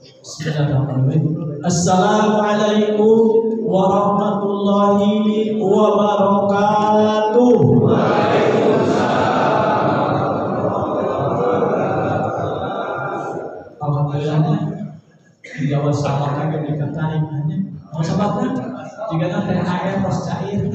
Bismillahirrahmanirrahim. Assalamualaikum warahmatullahi wabarakatuh. Alhamdulillah. Jawab salam kan dikatakan hanya mau sahabatnya jika nanti THR pas cair.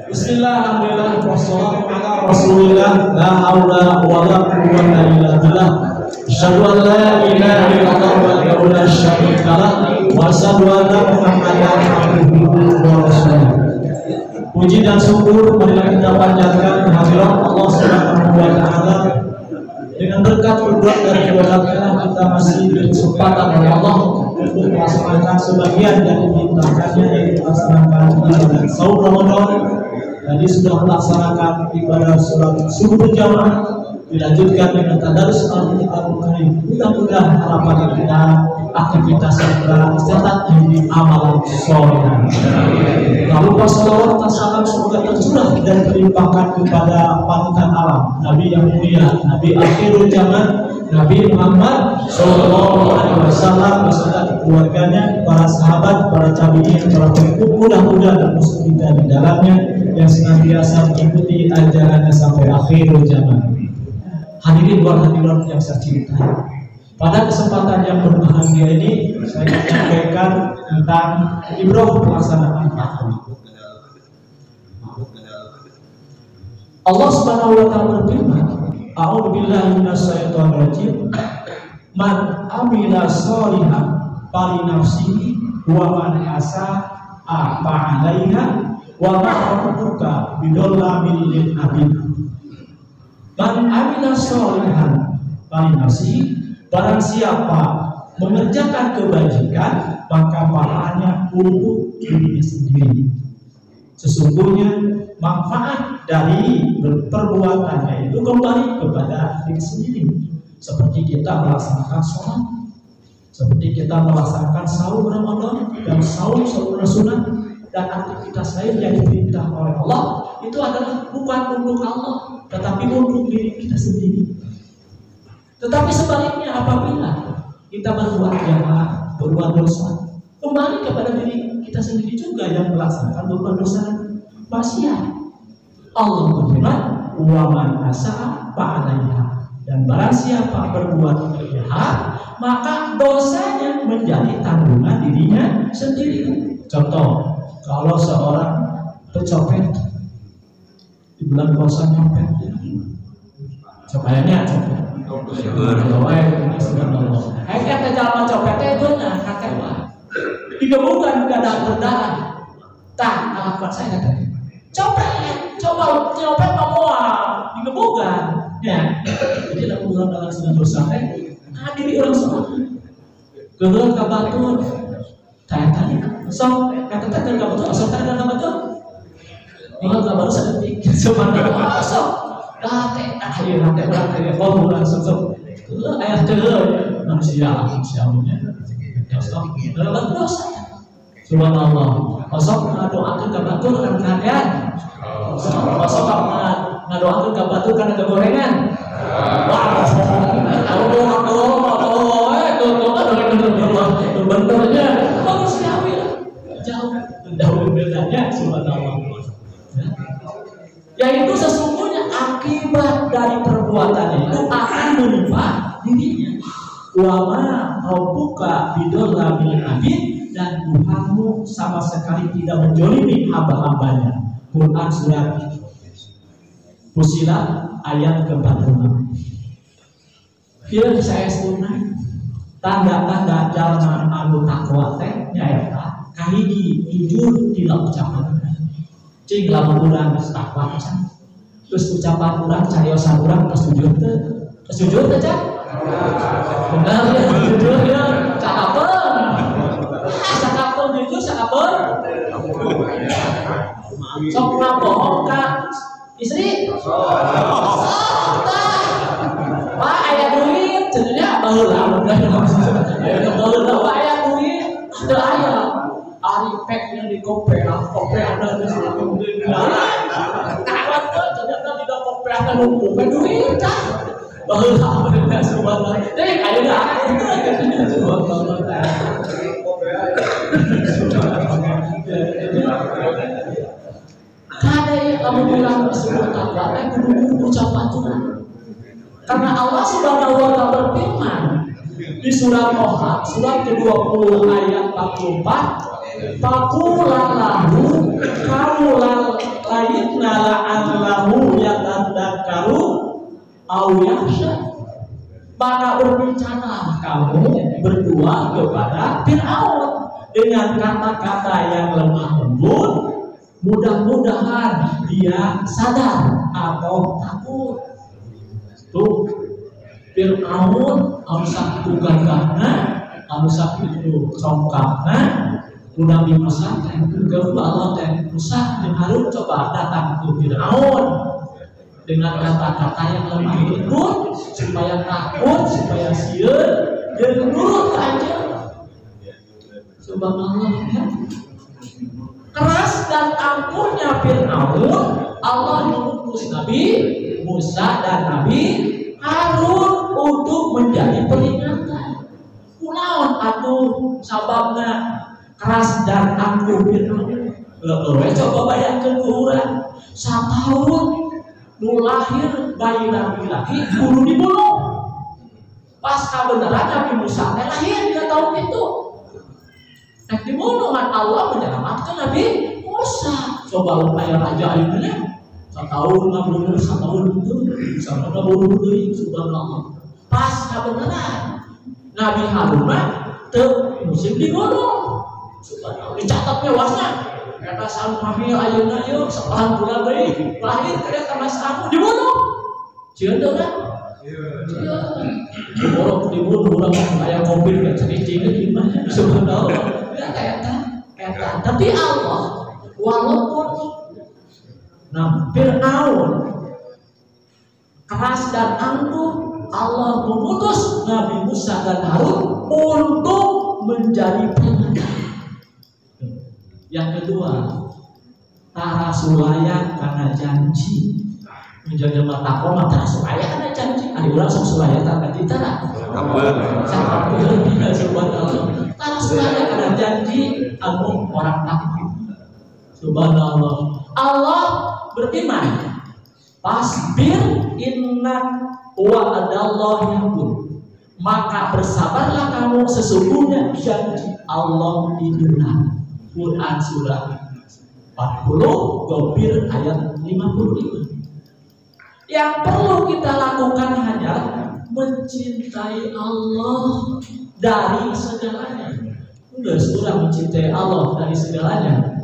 Bismillah, alhamdulillah, wassalatu ala rasulillah, la haula wa la quwwata illa billah. Asyhadu an la ilaha illallah wa la syarika lah, wa asyhadu anna Muhammadan abduhu wa rasuluh. Puji dan syukur marilah kita panjatkan kehadirat Allah Subhanahu wa taala. Dengan berkat kudrat dari kebenaran kita masih diberi kesempatan oleh Allah untuk melaksanakan sebagian dari perintahnya, yaitu melaksanakan ibadah saum Ramadan. Tadi sudah melaksanakan ibadah sholat subuh berjamaah, dilanjutkan dengan tadarus Al-Qur'anul Karim. Mudah-mudahan harapan kita aktivitas kita tercatat di amalan soleh. Lalu wassalawat dan salam semoga tercurah dan terlimpahkan kepada panutan alam, Nabi yang mulia, Nabi akhirul zaman, Nabi Muhammad Sallallahu Alaihi Wasallam beserta keluarganya, para sahabat, para tabi'in, para pengikut mudah-mudah dan muslim kita di dalamnya yang senantiasa mengikuti ajarannya sampai akhirul zaman. Hadirin wal hadirat yang saya cintai, pada kesempatan yang berbahagia ini saya menyampaikan tentang ibrah pelaksanaan takwa. Allah Subhanahu wa taala berfirman, A'udzu billahi minasyaitonir rajim. Man amila sholihan fali nafsihi wa man asaa fa 'alaiha wa ma rabbuka bidzallamin lil 'abid. Man amila sholihan fali nafsihi, barang siapa mengerjakan kebajikan maka pahalanya untuk dirinya sendiri. Sesungguhnya manfaat dari perbuatannya itu kembali kepada diri sendiri. Seperti kita melaksanakan sholat, seperti kita melaksanakan saum Ramadan dan saum sunat dan aktivitas lain yang diperintah oleh Allah, itu adalah bukan untuk Allah, tetapi untuk diri kita sendiri. Tetapi sebaliknya apabila kita berbuat jahat, berbuat dosa, kembali kepada diri kita sendiri juga yang melaksanakan berbuat dosa maksiat. Allah berfirman, wa man asaa fa 'alaiha, dan barang siapa berbuat jahat maka dosanya menjadi tanggungan dirinya sendiri. Contoh, kalau seorang pecopet di bulan puasa nyopet, copetnya copet. Kata jalan copetnya itu nah kakek lah. Digebukan keadaan berdarah. Tak, alamat saya kata. Copet, coba copet mau digebukan. Ya, jadi nak pulang dalam sedang bersantai. Hadiri orang semua. Gegelan kabatur. Tanya-tanya. So, kata-kata kabatur. So, kata kabatur. Ingat kabatur sedikit. Sebenarnya so. Late, akhir nanti berarti kalau bulan sesuk, ayat kedua manusia punya, dalam dosa. Subhanallah. Masuk ngadoakeun ka batur karena keadaan. Masuk ngadoakeun ka batur karena kegorengan. Wah, benarnya manusiawi jauh bedanya. Subhanallah. Yaitu sesungguhnya akibat dari perbuatannya itu akan menimpa dirinya. Wa ma rabbuka bidzallamin 'abid, dan Tuhanmu sama sekali tidak menzalimi hamba-hambanya. Quran surat Fussilat ayat ke-46. Kieu saya sunai tanda-tanda jalma anu takwa teh nyaeta kahiji jujur dina ucapan. Cing lamun urang takwa can. Terus ucapan urang cariosan urang kesujud teh. Kesujud teh can? Benar ya, jujur ya, cakapeun. Cakapeun jujur cakapeun. Sok ngabohong ka istri. Wah, aya duit cenanya baheula. Ayo kalau bayar duit, ada ayah. Ari pek yang di kopea ada di sana kemudian. Ternyata tidak kopea kan numpuk duit kan. Bahwa ada subhanallah. Jadi ayo dah. Subhanallah. Kada yang kamu bilang sebut takwa, kudu ucapan Tuhan. Karena Allah Subhanahu wa taala berfirman di surat Toha, surat ke-20 ayat 44, Faqulalahu qawlan layyina la'allahu yatadzakkaru aw yakhsha. Maka berbicara kamu berdua kepada Fir'aun dengan kata-kata yang lemah lembut, mudah-mudahan dia sadar atau takut. Tuh, Fir'aun amsak itu gagahna, amsak itu congkakna, Nabi Musa dan kedua Allah dan Musa dan Harun coba datang ke Fir'aun dengan kata-kata yang lemah lembut supaya takut, supaya sieun, dan nurut aja. Subhanallah ya. Keras dan angkuhnya Fir'aun, Allah mengutus Nabi Musa dan Nabi Harun untuk menjadi peringatan. Kunaon atuh sababna keras dan angkuh Fir'aun? Coba bayangkan ke urang, satahun nu lahir bayi laki-laki kudu dibunuh. Pas kabeneran Nabi Musa lahir 3 tahun itu. Nek dibunuh kan Allah menyelamatkan Nabi Musa. Coba aya raja ayeuna satahun ngabunuh satahun itu sampai ngabunuh deui subhanallah. Pas kabeneran Nabi Harun teu musim dibunuh. Subhanallah dicatat tewasna. Kata sampai ayeuna yeuh sekolahan bulan deui lahir kada kana saku dibunuh. Cieun teu kan? Iya. Dibunuh urang aya covid kan cicing gimana subhanallah. Ya kayak tapi Allah walaupun Fir'aun keras dan angkuh, Allah mengutus Nabi Musa dan Harun untuk menjadi peringatan. Yang kedua, tara sulaya karena janji menjaga mata koma tara sulaya karena janji. Ada orang sok sulaya tak ganti tara. Sampai tidak subhanallah. Tara sulaya karena janji aku orang takut. Subhanallah. Allah berfirman, "Fasbir inna wa'adallahi yakun." Maka bersabarlah kamu, sesungguhnya janji Allah dibenar. Quran surah 40 Ghafir ayat 55. Yang perlu kita lakukan hanyalah mencintai Allah dari segalanya. Udah surah mencintai Allah dari segalanya.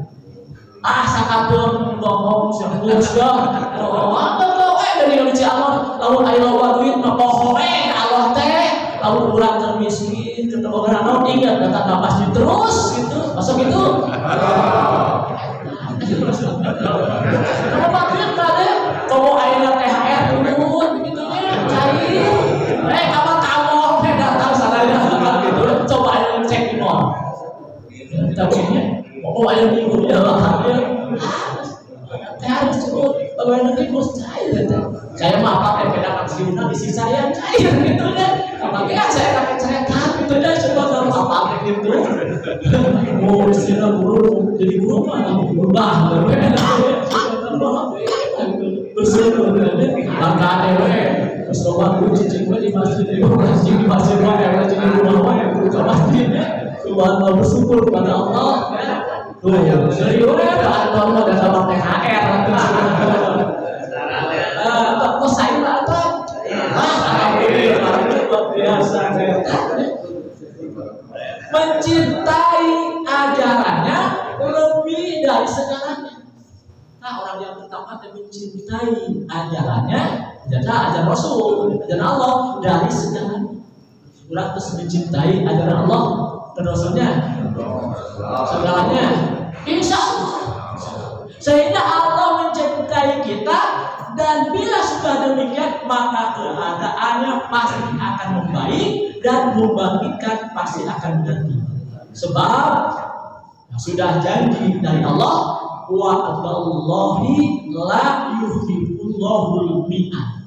Sakapun bohong sepuus apa tuh dari benci Allah lalu ayo waduit mah bohong Allah teh lalu kurang termiskin ketemu orang ingat datang ke masjid terus gitu masuk itu kalau makin ada kamu ayo THR dulu gitu cair apa kamu datang sana gitu coba ayo cek di mall tapi oh ayo minggu ya lah harus cukup bagaimana nanti bos cair saya mah pakai pedagang siuna di sisi saya cair gitu kan tapi kan saya pakai cerekan gitu kan coba kalau apa gitu mau istilah guru jadi guru mana berubah bersyukur maka ada Mustafa guru cicing di masjid di masjid mana di rumah mana guru ke masjid subhanallah bersyukur kepada Allah tuh serius Allah dan sama THR apa saya apa biasa mencintai ajarannya lebih dari segalanya. Nah orang yang pertama dan mencintai ajarannya adalah ajaran Rasul, ajaran Allah dari segalanya. Orang terus mencintai ajaran Allah dan Rasulnya segalanya. Insya Allah. Sehingga Allah mencintai kita dan bila sudah demikian maka keadaannya pasti akan membaik dan membangkitkan pasti akan berhenti. Sebab sudah janji dari Allah, wa Allahi la yuhibbullahul mi'ad.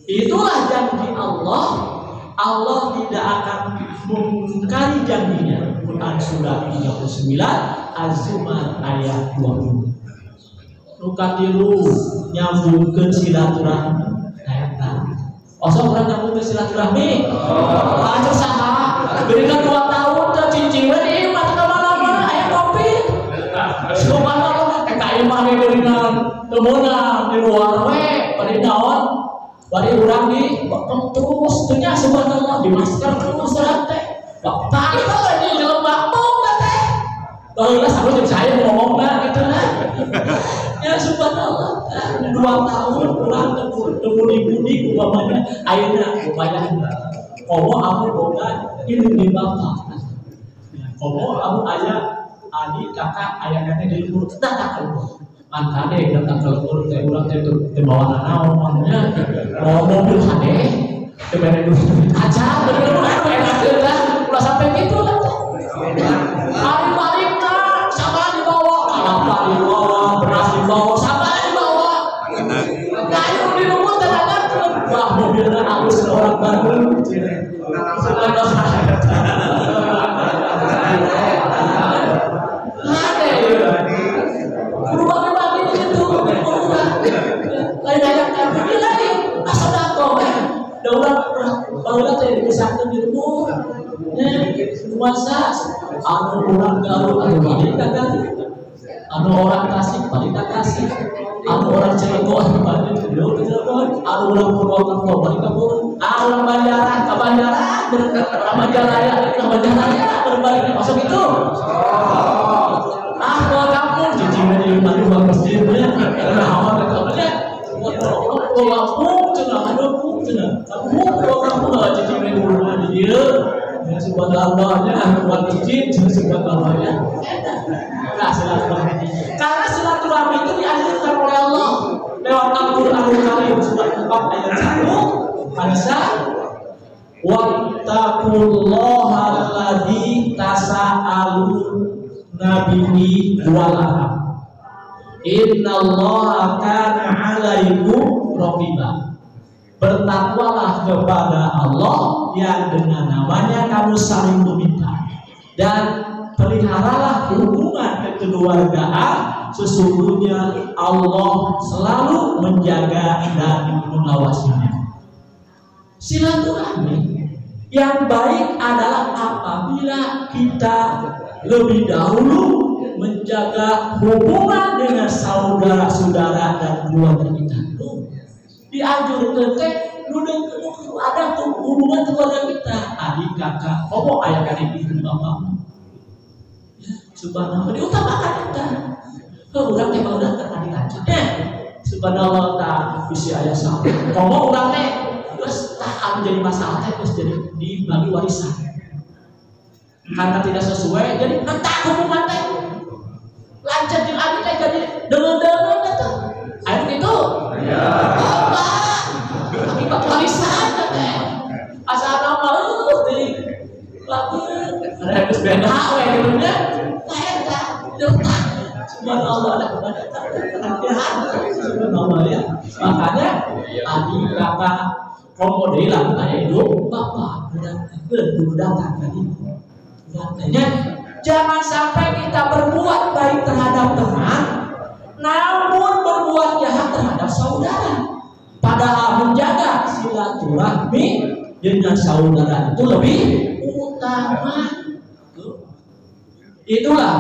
Itulah janji Allah. Allah tidak akan mengingkari janjinya. Quran surah 39 Az-Zumar ayat 20. Nukatilu nyambungkeun silaturahmi. Eta. Osok urang nyambungkeun silaturahmi. Anu saha? Beureun 2 tahun teh ciciweun ieu mah teu mana-mana aya Covid. Subhanallah eta ieu mah beureun teu meunang di luar we, bari naon? Bari urang di terus teh nya subhanallah di masker terus teh. Bapak itu di jelema mung teh. Baheula saru jeung saya ngomongna kitu nah. Ya subhanallah, 2 tahun kurang temu umpamanya ayeuna umpamanya komo aku boga ilmu di bapak. Komo aku aya adik kakak aya kakek di lembur datang keluar. Mantane datang keluar teh urang teh teu bawa naon nya. Bawa mobil hade teu mere duit aja bener anu enak teh lah. Ulah sampai kitu lah. Hari-hari sama dibawa, apa dibawa, beras dibawa, sama dibawa. Nah itu di rumah terhadap wah mobilnya halus orang baru. Rumahnya bagi itu, lain ayam kami lagi, asal datang. Dah orang tadi dipisahkan di rumah. Puasa anu orang Garut anu balik kagak, anu orang Tasik balik kasih, anu orang Cilegon balik Cilegon, anu orang Purwokerto balik Purwokerto, orang Banjaran ke Banjaran, orang Banjaraya ke Banjaraya berbalik masuk itu. Kalau kampung cicingnya di mana buat masjidnya, ada hawa katanya, buat kampung cenah ada kampung cenah, kampung lah cicingnya di rumah dia. Ya subhanallah ya buat masjid subhanallah ya. Nah silaturahmi. Karena silaturahmi itu dianjurkan oleh Allah lewat Al-Qur'anul Karim surat 4 ayat 1. Anisa wattaqullaha alladzi tasaaluna bihi wal arham. Innallaha kana 'alaikum raqiba. Bertakwalah kepada Allah yang dengan namanya kamu saling meminta, dan peliharalah hubungan kekeluargaan, sesungguhnya Allah selalu menjaga dan mengawasinya. Silaturahmi yang baik adalah apabila kita lebih dahulu menjaga hubungan dengan saudara-saudara dan keluarga kita. Dianjurkan teh ada tuh hubungan keluarga kita, adik kakak, komo ayah kakak ibu bapak. Subhanallah diutamakan kita. Kalau orang teh udah adik aja, subhanallah tak bisa ayah sama. Komo orang teh terus tak menjadi masalah teh terus jadi dibagi warisan. Karena tidak sesuai, jadi entah hubungan teh lancar jeung adik teh jadi dengan itu. Ayo itu. Ya. Akibat warisan teh. Asal nama di lagu ada harus beda we gitu nya. Tah eta subhanallah ada perhatian subhanallah ya. Makanya adik kakak komo deui lah aya hidup bapak kudu datang tadi. Katanya jangan sampai kita berbuat baik terhadap teman namun berbuat jahat terhadap saudara. Padahal menjaga silaturahmi dengan saudara itu lebih utama. Itulah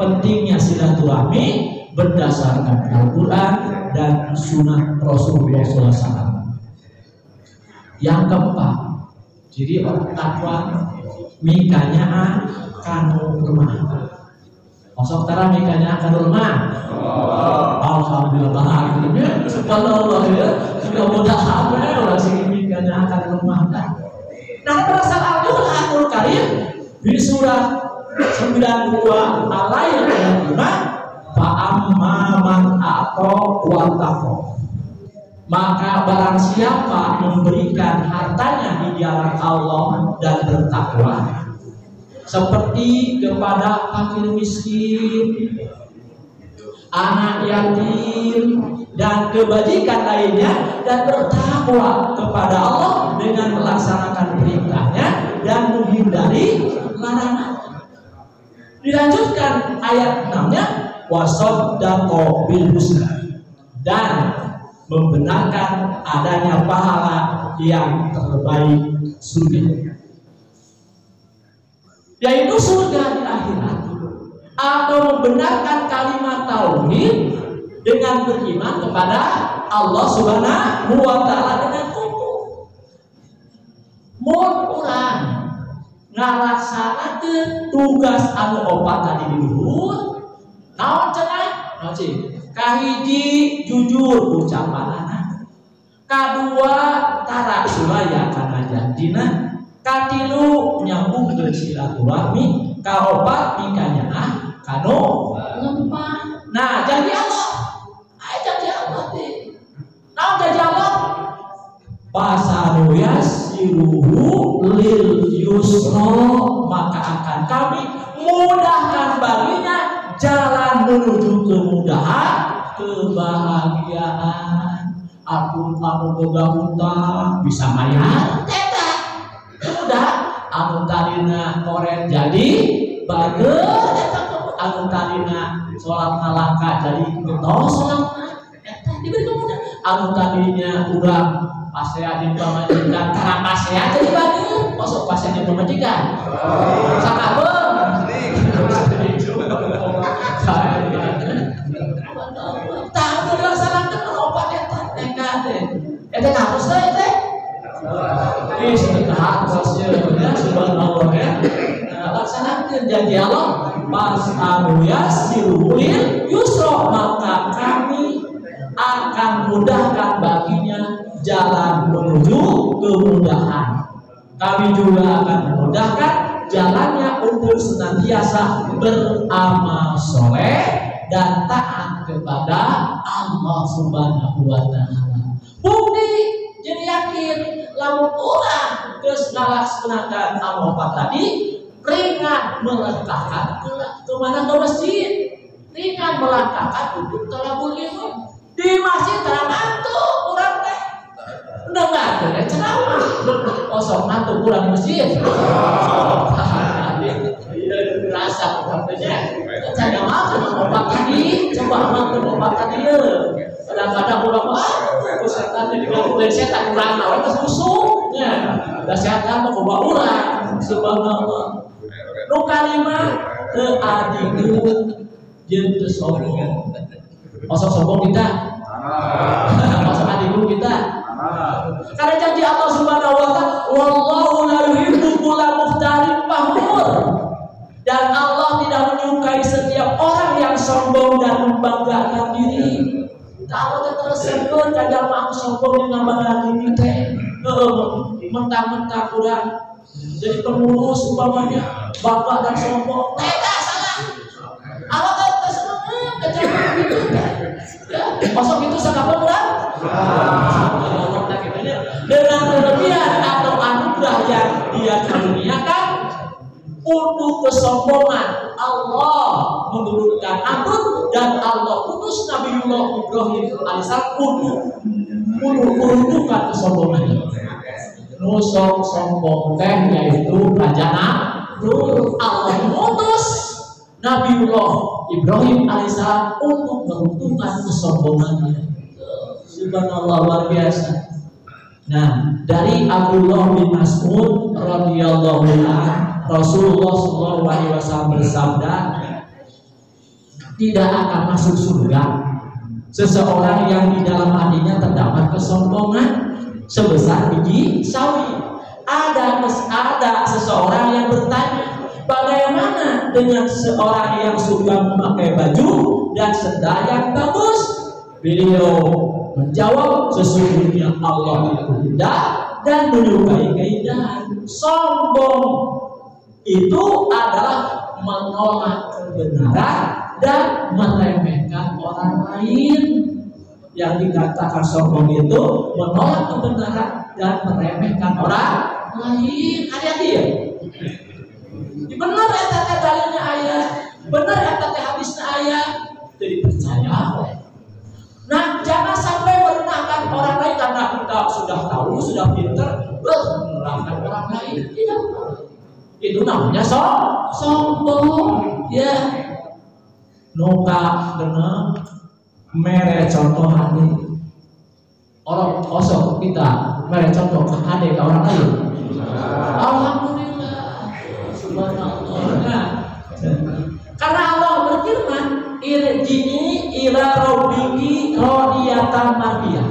pentingnya silaturahmi berdasarkan Al-Quran dan Sunnah Rasulullah SAW. Yang keempat, jadi orang takwa mikanya kanu rumah. Masuk tara mikanya kanu rumah. Alhamdulillah akhirnya subhanallah ya sudah mudah-mudahan orang sini mikanya akan rumah. Nah Al-Qur'anul Karim di surah 92 ayat 5 fa amma man a'ta wa taqa Maka barang siapa memberikan hartanya di jalan Allah dan bertakwa, seperti kepada fakir miskin, anak yatim, dan kebajikan lainnya, dan bertakwa kepada Allah dengan melaksanakan perintahnya dan menghindari larangan. Dilanjutkan ayat 6-nya, wasaddaqa bil husna, dan membenarkan adanya pahala yang terbaik surga, yaitu surga di akhirat, atau membenarkan kalimat tauhid dengan beriman kepada Allah Subhanahu wa taala dengan utuh. Mun urang ngalaksanakeun tugas anu opat tadi di luhur, naon cenah? Naon cing? Kahiji jujur ucapanana, kadua tara suraya kana jantina, katilu nyambung ke silaturahmi, kaopat mikanyaah kanu lempah. Nah, janji Allah. Ai janji Allah teh. Naon janji Allah? Pasaru yasiruhu lil yusra, maka akan kami mudahkan baginya jalan menuju kemudahan, kebahagiaan. Anu boga hutang bisa bayar eta mudah, anu talina koren jadi bager eta, anu talina salat nalangka jadi getos salatna eta diberi kemudahan, anu tadinya urang pasea di pamajikan karena pasea jadi bager, masuk pasea di pamajikan sakabeung tak dilaksanakan opat eta harus teh ini sedekah sosialnya subhanallah ya. Laksanakan janji Allah, pas anu yasirul yusra, maka kami akan mudahkan baginya jalan menuju kemudahan. Kami juga akan memudahkan jalannya untuk senantiasa beramal soleh dan taat kepada Allah Subhanahu wa taala. Bukti jadi yakin lamun urang geus ngalaksanakan anu opat tadi, ringan melangkahkan ke mana ke masjid, ringan melangkahkan untuk talabul ilmu di masjid taramantu urang teh ndengar teh ceramah kosong nantu urang di masjid rasa katanya jangan macam obat tadi, coba makan obat tadi ya. Kadang-kadang urang setan diganggu dari setan urang naon geus musuhnya. Da setan mah coba urang subhanallah. Nu kalimah teu adigeun jeung teu sombong. Masa sombong kita? Masa adigeun kita? Karena janji Allah Subhanahu wa taala, wallahu la yuhibbu kulla mukhtalin fakhur. Dan Allah tidak menyukai setiap orang yang sombong dan membanggakan diri. Kalau kita tersebut kadang mau sombong dengan membanggakan diri teh, mentang-mentang kurang jadi pengurus umpamanya, bapak dan sombong, tidak salah. Allah tersebut kejangan gitu teh. Masuk itu sangat berat. Dengan kelebihan atau anugerah yang dia karuniakan, untuk kesombongan Allah menurunkan ampun, dan Allah utus Nabiullah Ibrahim alaihissalam untuk menurunkan kesombongannya. Nusok sombong teh yaitu Raja Namrud. Allah mengutus Nabiullah Ibrahim alaihissalam untuk menurunkan kesombongannya. Subhanallah, luar biasa. Nah, dari Abdullah bin Mas'ud radhiyallahu anhu, Rasulullah SAW bersabda, tidak akan masuk surga seseorang yang di dalam hatinya terdapat kesombongan sebesar biji sawi. Ada seseorang yang bertanya, bagaimana dengan seorang yang suka memakai baju dan sendal yang bagus? Beliau menjawab, sesungguhnya Allah itu indah dan menyukai keindahan. Sombong itu adalah menolak kebenaran dan meremehkan orang lain. Yang dikatakan sombong itu menolak kebenaran dan meremehkan orang lain. Hati-hati ya. Benar eta dalilnya ayat, benar eta hadisnya ayat, jadi percaya. Nah, jangan sampai merendahkan orang lain karena kita sudah tahu, sudah pintar, merendahkan orang lain. Tidak. Itu namanya sombong. Ya. Nuka kena mere contoh hati. Orang kosong kita mere contoh hati ke orang lain. Alhamdulillah. Subhanallah. Nah, karena Allah berfirman, irji'i ila rabbiki radiyatan mardiyah.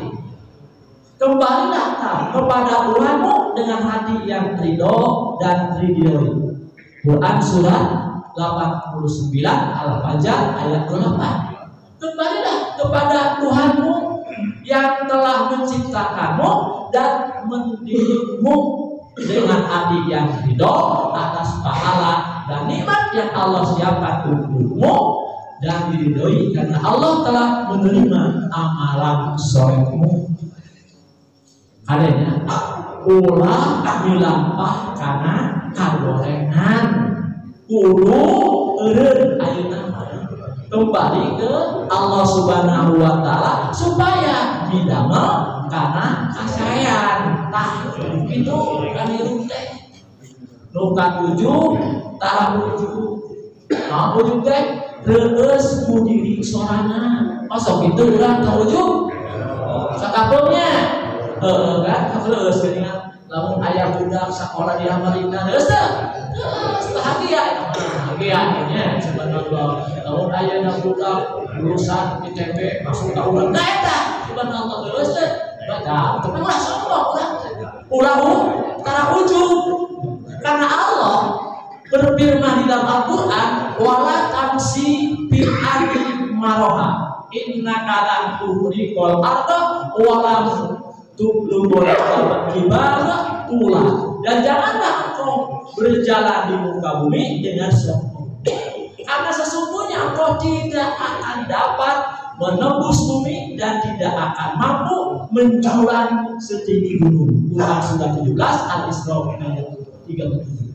Kembalilah kepada Tuhanmu dengan hati yang ridho dan ridhoi. Quran surat 89 Al-Fajr ayat 8. Kembalilah kepada Tuhanmu yang telah menciptakanmu dan mendidikmu dengan hati yang ridho atas pahala dan nikmat yang Allah siapkan untukmu dan diridhoi karena Allah telah menerima amalan solehmu. Adanya ulah dilampah karena kagorengan kudu eureun ayeuna kembali ke Allah Subhanahu wa taala supaya didamel karena kasayan. Tah itu kaliru teh nu katujuh tahap ujug teh reueus mudiri sorangan. Masuk itu urang katujuh sakapeungnya kan terus geuningan lamun aya budak sakola di Amerika geus teh bahagia bahagianya subhanallah. Lamun aya budak lulusan ITB masuk tahun nah eta subhanallah geus teh baca tapi ulah sombong ulah tara ujug karena Allah berfirman di dalam Al-Qur'an wala tamsi bil ardi maroha innaka lan tuhriqal arda walam dan janganlah engkau berjalan di muka bumi dengan sombong karena sesungguhnya engkau tidak akan dapat menembus bumi dan tidak akan mampu menjulang setinggi gunung. Quran surat 17 Al-Isra ayat 37.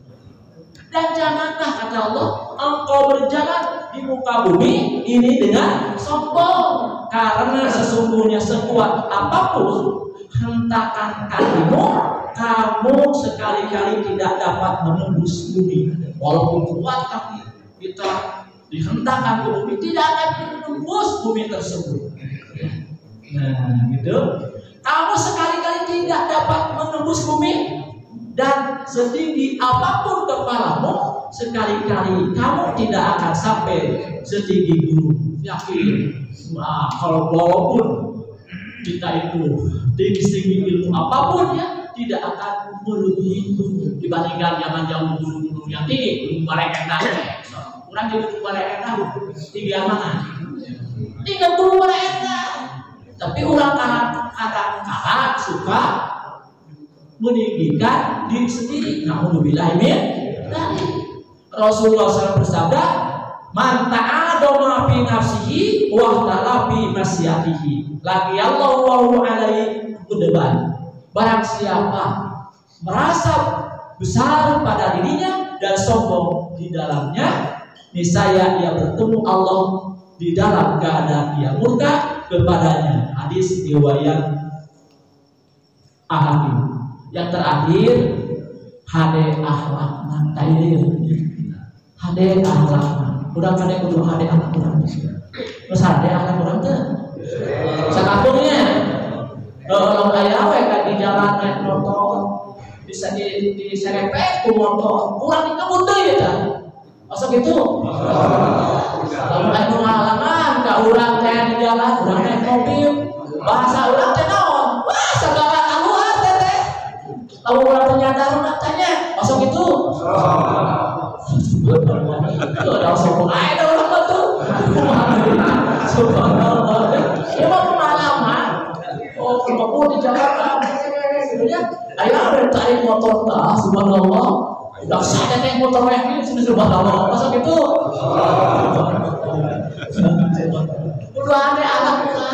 Dan janganlah kata Allah engkau berjalan di muka bumi ini dengan sombong karena sesungguhnya sekuat apapun hentakan kakimu, kamu sekali-kali tidak dapat menembus bumi. Walaupun kuat kaki kita dihentakkan ke bumi, tidak akan menembus bumi tersebut. Nah, gitu. Kamu sekali-kali tidak dapat menembus bumi dan setinggi apapun kepalamu, sekali-kali kamu tidak akan sampai setinggi gunung. Yakin, kalau walaupun kita itu tinggi ilmu apapun ya tidak akan melebihi gunung dibandingkan zaman jauh gunung-gunung yang tinggi, gunung Baleendah. Kurang di gunung Baleendah tinggi mana? Tinggi gunung Baleendah. Tapi orang kadang-kadang suka meninggikan diri sendiri. Naudzubillah min dzalik. Rasulullah SAW bersabda, "Man ta'adama fi nafsihi wa ta'ala fi masyatihi, laqiyallahu wa alaihi kudeban." Barang siapa merasa besar pada dirinya dan sombong di dalamnya, niscaya ia bertemu Allah di dalam keadaan ia murka kepadanya. Hadis riwayat Al-Hakim. Yang terakhir, hade akhlakna tayyib. Hade akhlakna. Udah kade kudu hade akhlak urang. Terus hade akhlak urang teh. Sakampungnya. Kalau aya we ka di jalan naik motor bisa di serempet ku motor. Urang dikebut deui eta. Masa gitu? Lamun aya pengalaman ka urang teh di jalan, urang naik mobil. Bahasa urang teh naon? Wah, segala kaluar teh. Lamun urang nyadar urang tanya, masa gitu? Itu ada sombong aja ada orang itu. Subhanallah. Ini mah pengalaman. Oh, kemampuan di Jakarta. Sebenarnya, ayah ada tarik motor tak? Subhanallah. Udah saya naik motor ini sudah subhanallah. Masa gitu? Udah ada anak pula.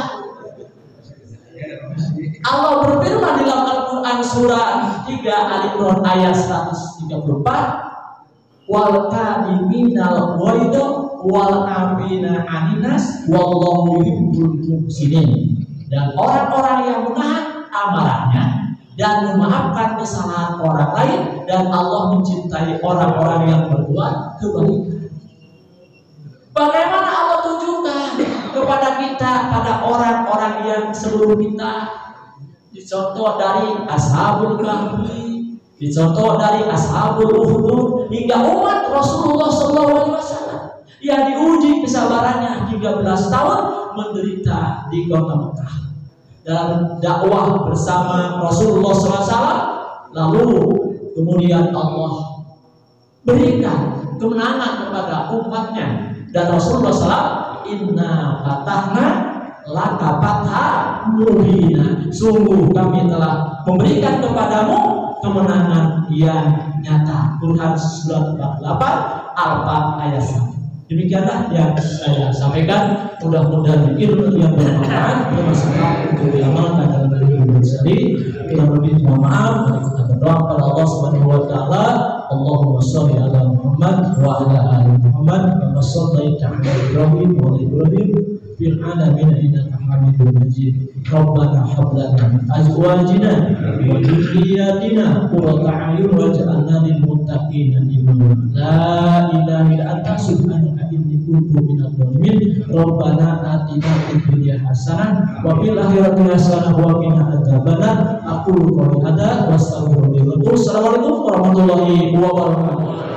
Allah berfirman dalam Al-Quran surah 3 Al-Imran ayat 134, wal kadiminal ghaido wal afina aninas wallahu yuhibbul muhsinin. Dan orang-orang yang menahan amarahnya dan memaafkan kesalahan orang lain, dan Allah mencintai orang-orang yang berbuat kebaikan. Bagaimana Allah tunjukkan kepada kita, pada orang-orang yang sebelum kita? Dicontoh dari Ashabul Kahfi, dicontoh dari Ashabul Ukhdud, hingga umat Rasulullah SAW yang diuji kesabarannya 13 tahun menderita di kota Mekah dan dakwah bersama Rasulullah SAW. Lalu kemudian Allah berikan kemenangan kepada umatnya, dan Rasulullah SAW, inna fatahna laka fatha mubina, sungguh kami telah memberikan kepadamu kemenangan yang nyata. Quran surat 48 Al-Fat ayat 1. Demikianlah yang saya sampaikan. Mudah-mudahan ilmu yang bermanfaat bermanfaat untuk diamalkan dalam hidup sehari. Kurang lebih mohon maaf. Mari kita berdoa kepada Allah Subhanahu wa taala. Allahumma shalli ala Muhammad wa ala ali Muhammad kama shallaita ala Ibrahim wa ala Ibrahim fil alamin innaka Hamidum Majid. Rabbana hab lana min azwajina wa dhurriyyatina qurrata a'yun waj'alna lil muttaqina imama. La ilaha illa anta subhanaka inni kuntu minadh dhalimin. Rabbana atina fid dunya hasanah wa fil akhirati hasanah wa qina adzabannar. Aqulu qouli hadza wa astaghfirullahi wa atubu ilaih. Assalamualaikum warahmatullahi wabarakatuh.